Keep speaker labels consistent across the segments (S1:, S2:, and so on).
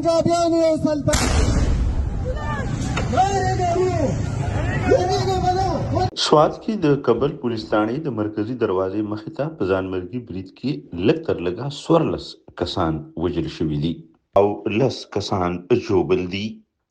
S1: پنجابیان یو سلطان
S2: سوات کې د کابل پولیس ثانې د مرکزي دروازې مخې ته په ځانمرګي برید کې لږ تر لږه 14 کسان وژل شوي دي او 10 کسان ژوبل دي.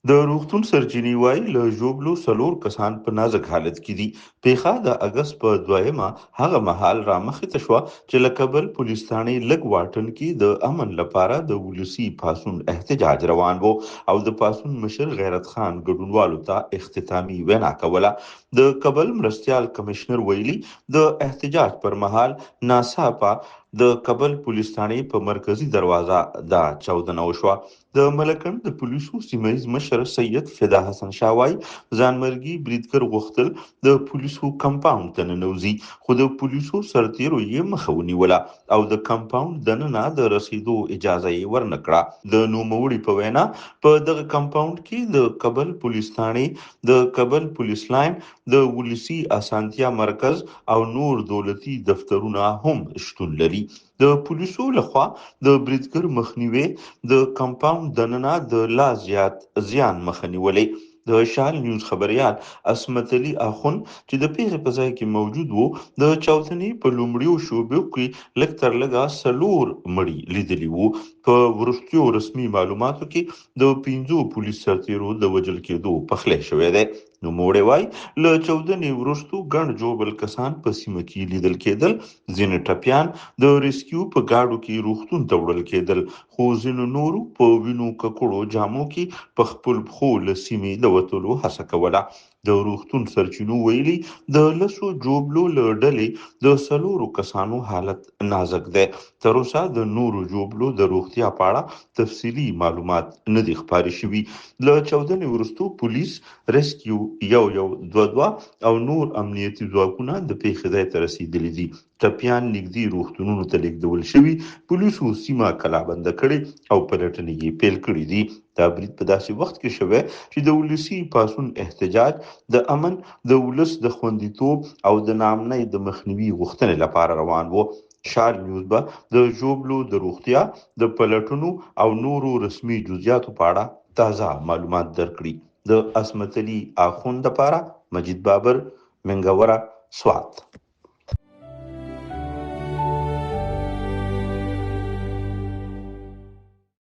S2: د روغتون سرچینې وایي له ژوبلو 4 کسان په نازک حالت کې دي. پیښه د اګست په 2 هغه مهال رامخې ته شوه چې له کابل پولیس ثانې لږ واټن کې د امن لپاره د ولسي پاڅون احتجاج روان و او د پاڅون مشر غیرت خان ګډونوالو ته اختتامي وینا کوله. د کابل مرستیال کمشنر ویلي د احتجاج پر مهال ناڅاپه د کابل پولیس ثانې په مرکزي دروازه دا چاودنه وشوه. د ملکن د پولیسو سیمهیز مشر سید فدا حسن شاه وایي ځانمرګي بریدګر غوښتل د پولیسو کمپاوند ته ننوځي خو د پولیسو سرتیرو یې مخه ونیوله او د کمپاوند دننه د رسیدو اجازه یې ورنکړه. د نوموړي په وینا په دغه کمپاوند کې د کابل پولیس ثانې، د کابل پولیس لاین، د ولسي اسانتیا مرکز او نور دولتي دفترونه هم شتون لري. د پولیسو لخوا د بریدګر مخنیوي د کمپاوند دننه د لا زیات زیان مخه نیولې. د شال نیوز خبریال عصمت علي اخون چې د پیښې په ځای کې موجود وو د چاودنې په لومړیو شوبو کې لږ تر لږه 4 مړي لیدلي وو. په وروستیو رسمي معلوماتو کې د 5 پولیس سرتیرو د وژل کېدو پخلی شوی دی. نوموړی وایي له چاودنې وروستو ګڼ ژوبل کسان په سیمه کې لیدل کېدل، ځینې ټپیان د ریسکیو په ګاډو کې روغتون ته وړل کېدل، خو ځینو نورو په وینو ککړو جامو کې په خپل پښو له سیمې د وتلو هڅه کوله. د روغتون سرچینو ویلي د 10 ژوبلو له ډلې د 4 کسانو حالت نازک دی. تر اوسه د نورو ژوبلو د روغتیا په اړه تفصیلي معلومات نه دي خپاره شوي. له چاودنې وروستو پولیس، ریسکیو 122 او نور امنیتي ځواکونه د پیښې ځای ته رسیدلي دي. ټپیان نږدې روغتونونو ته لیږدول شوي. پولیسو سیمه کلابنده کړې او پلټنې یې پیل کړي دي. دا برید په داسې وخت کې شوی چې د ولسي پاڅون احتجاج د امن، د ولس د خوندیتوب او د ناامنۍ د مخنیوي غوښتنې لپاره روان و. شال نیوز به د ژوبلو د روغتیا، د پلټنو او نورو رسمي جزئیاتو په اړه تازه معلومات درکړي. د عصمت علي اخوند لپاره مجید بابر، منګوره، سوات.